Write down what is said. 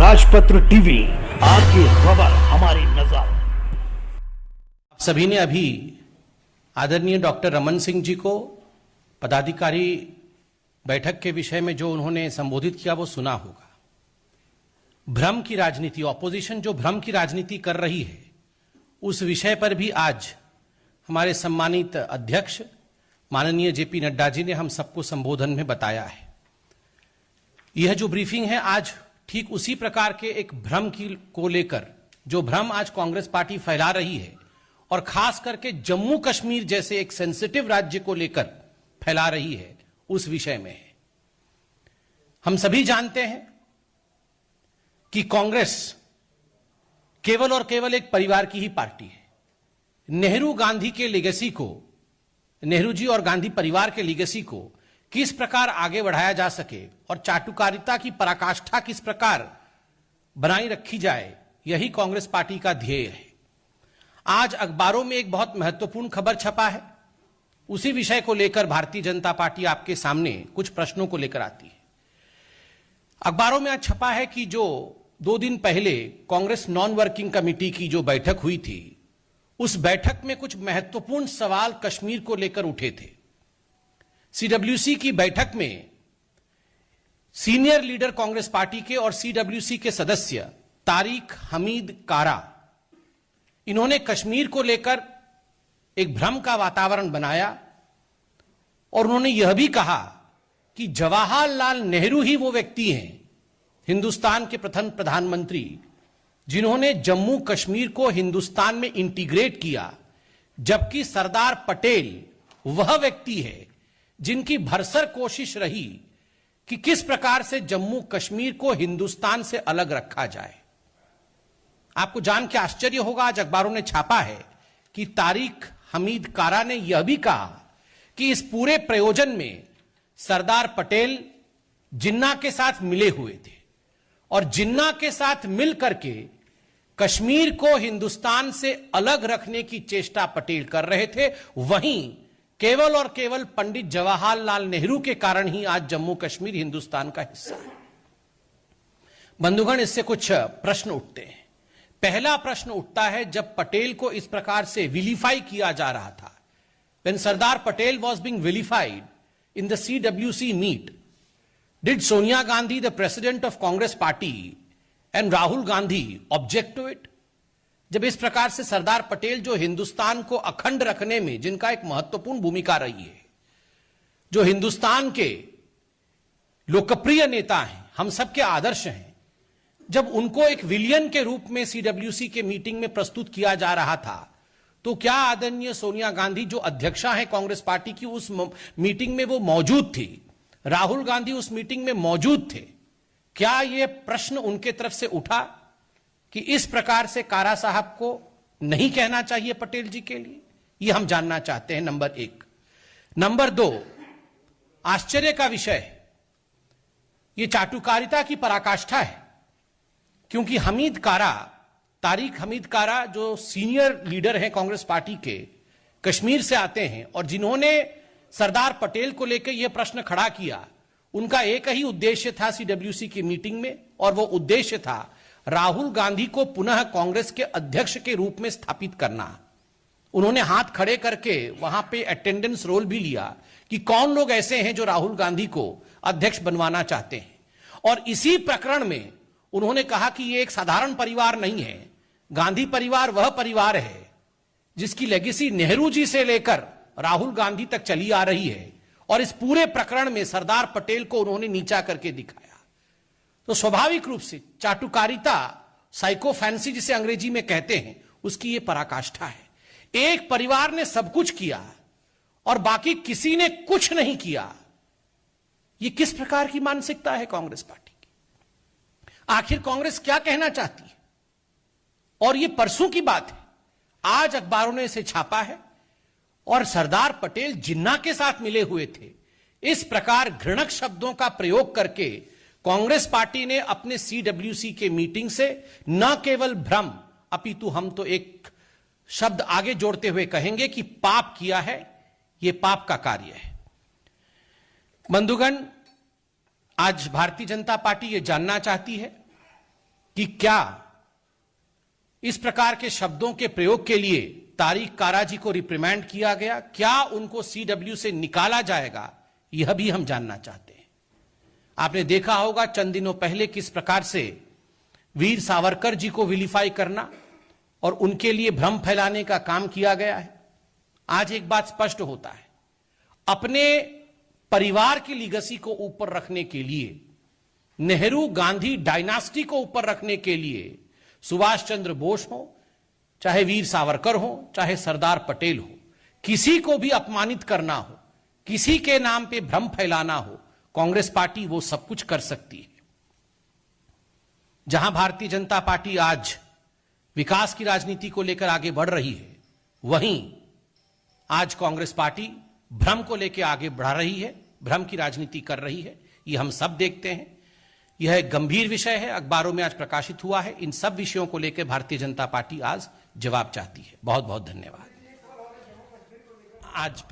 राजपत्र टीवी, आपकी खबर हमारी नजर। आप सभी ने अभी आदरणीय डॉक्टर रमन सिंह जी को पदाधिकारी बैठक के विषय में जो उन्होंने संबोधित किया वो सुना होगा। भ्रम की राजनीति, ऑपोजिशन जो भ्रम की राजनीति कर रही है, उस विषय पर भी आज हमारे सम्मानित अध्यक्ष माननीय जेपी नड्डा जी ने हम सबको संबोधन में बताया है। यह जो ब्रीफिंग है आज ठीक उसी प्रकार के एक भ्रम को लेकर, जो भ्रम आज कांग्रेस पार्टी फैला रही है और खास करके जम्मू कश्मीर जैसे एक सेंसिटिव राज्य को लेकर फैला रही है, उस विषय में है। हम सभी जानते हैं कि कांग्रेस केवल और केवल एक परिवार की ही पार्टी है। नेहरू गांधी के लेगेसी को, नेहरू जी और गांधी परिवार के लेगेसी को किस प्रकार आगे बढ़ाया जा सके और चाटुकारिता की पराकाष्ठा किस प्रकार बनाई रखी जाए, यही कांग्रेस पार्टी का ध्येय है। आज अखबारों में एक बहुत महत्वपूर्ण खबर छपा है। उसी विषय को लेकर भारतीय जनता पार्टी आपके सामने कुछ प्रश्नों को लेकर आती है। अखबारों में आज छपा है कि जो 2 दिन पहले कांग्रेस नॉन वर्किंग कमेटी की जो बैठक हुई थी, उस बैठक में कुछ महत्वपूर्ण सवाल कश्मीर को लेकर उठे थे। सीडब्ल्यूसी की बैठक में सीनियर लीडर कांग्रेस पार्टी के और सीडब्ल्यूसी के सदस्य तारिक हमीद कारा, इन्होंने कश्मीर को लेकर एक भ्रम का वातावरण बनाया और उन्होंने यह भी कहा कि जवाहरलाल नेहरू ही वो व्यक्ति हैं, हिंदुस्तान के प्रथम प्रधानमंत्री, जिन्होंने जम्मू कश्मीर को हिंदुस्तान में इंटीग्रेट किया, जबकि सरदार पटेल वह व्यक्ति है जिनकी भरसक कोशिश रही कि किस प्रकार से जम्मू कश्मीर को हिंदुस्तान से अलग रखा जाए। आपको जान के आश्चर्य होगा, आज अखबारों ने छापा है कि तारिक हमीद कारा ने यह भी कहा कि इस पूरे प्रयोजन में सरदार पटेल जिन्ना के साथ मिले हुए थे और जिन्ना के साथ मिल करके कश्मीर को हिंदुस्तान से अलग रखने की चेष्टा पटेल कर रहे थे। वहीं केवल और केवल पंडित जवाहरलाल नेहरू के कारण ही आज जम्मू कश्मीर हिंदुस्तान का हिस्सा है। बंधुगण, इससे कुछ प्रश्न उठते हैं। पहला प्रश्न उठता है, जब पटेल को इस प्रकार से विलीफाई किया जा रहा था, when Sardar Patel was being vilified in the CWC meet, did Sonia Gandhi, the president of Congress party, and Rahul Gandhi object to it? जब इस प्रकार से सरदार पटेल, जो हिंदुस्तान को अखंड रखने में जिनका एक महत्वपूर्ण भूमिका रही है, जो हिंदुस्तान के लोकप्रिय नेता हैं, हम सबके आदर्श हैं, जब उनको एक विलियन के रूप में सीडब्ल्यूसी के मीटिंग में प्रस्तुत किया जा रहा था, तो क्या आदरणीय सोनिया गांधी, जो अध्यक्षा है कांग्रेस पार्टी की, उस मीटिंग में वो मौजूद थी? राहुल गांधी उस मीटिंग में मौजूद थे? क्या यह प्रश्न उनके तरफ से उठा कि इस प्रकार से कारा साहब को नहीं कहना चाहिए पटेल जी के लिए? यह हम जानना चाहते हैं, नंबर 1। नंबर 2, आश्चर्य का विषय, यह चाटुकारिता की पराकाष्ठा है, क्योंकि हमीद कारा, तारिक हमीद कारा, जो सीनियर लीडर हैं कांग्रेस पार्टी के, कश्मीर से आते हैं और जिन्होंने सरदार पटेल को लेकर यह प्रश्न खड़ा किया, उनका एक ही उद्देश्य था सीडब्ल्यूसी की मीटिंग में, और वो उद्देश्य था राहुल गांधी को पुनः कांग्रेस के अध्यक्ष के रूप में स्थापित करना। उन्होंने हाथ खड़े करके वहां पे अटेंडेंस रोल भी लिया कि कौन लोग ऐसे हैं जो राहुल गांधी को अध्यक्ष बनवाना चाहते हैं। और इसी प्रकरण में उन्होंने कहा कि यह एक साधारण परिवार नहीं है, गांधी परिवार वह परिवार है जिसकी लेगेसी नेहरू जी से लेकर राहुल गांधी तक चली आ रही है, और इस पूरे प्रकरण में सरदार पटेल को उन्होंने नीचा करके दिखाया। तो स्वाभाविक रूप से चाटुकारिता, साइको फैंसी जिसे अंग्रेजी में कहते हैं, उसकी यह पराकाष्ठा है। एक परिवार ने सब कुछ किया और बाकी किसी ने कुछ नहीं किया। यह किस प्रकार की मानसिकता है कांग्रेस पार्टी की? आखिर कांग्रेस क्या कहना चाहती है? और यह परसों की बात है, आज अखबारों ने इसे छापा है और सरदार पटेल जिन्ना के साथ मिले हुए थे। इस प्रकार घृणक शब्दों का प्रयोग करके कांग्रेस पार्टी ने अपने सीडब्ल्यूसी के मीटिंग से न केवल भ्रम, अपितु हम तो एक शब्द आगे जोड़ते हुए कहेंगे कि पाप किया है। यह पाप का कार्य है। बंधुगण, आज भारतीय जनता पार्टी यह जानना चाहती है कि क्या इस प्रकार के शब्दों के प्रयोग के लिए तारिक कारा जी को रिप्रिमेंड किया गया, क्या उनको सीडब्ल्यू से निकाला जाएगा, यह भी हम जानना चाहते हैं। आपने देखा होगा चंद दिनों पहले किस प्रकार से वीर सावरकर जी को विलीफाई करना और उनके लिए भ्रम फैलाने का काम किया गया है। आज एक बात स्पष्ट होता है, अपने परिवार की लीगेसी को ऊपर रखने के लिए, नेहरू गांधी डायनास्टी को ऊपर रखने के लिए सुभाष चंद्र बोस हो, चाहे वीर सावरकर हो, चाहे सरदार पटेल हो, किसी को भी अपमानित करना हो, किसी के नाम पे भ्रम फैलाना हो, कांग्रेस पार्टी वो सब कुछ कर सकती है। जहां भारतीय जनता पार्टी आज विकास की राजनीति को लेकर आगे बढ़ रही है, वहीं आज कांग्रेस पार्टी भ्रम को लेकर आगे बढ़ा रही है, भ्रम की राजनीति कर रही है। ये हम सब देखते हैं। यह एक गंभीर विषय है, अखबारों में आज प्रकाशित हुआ है। इन सब विषयों को लेकर भारतीय जनता पार्टी आज जवाब चाहती है। बहुत बहुत धन्यवाद। आज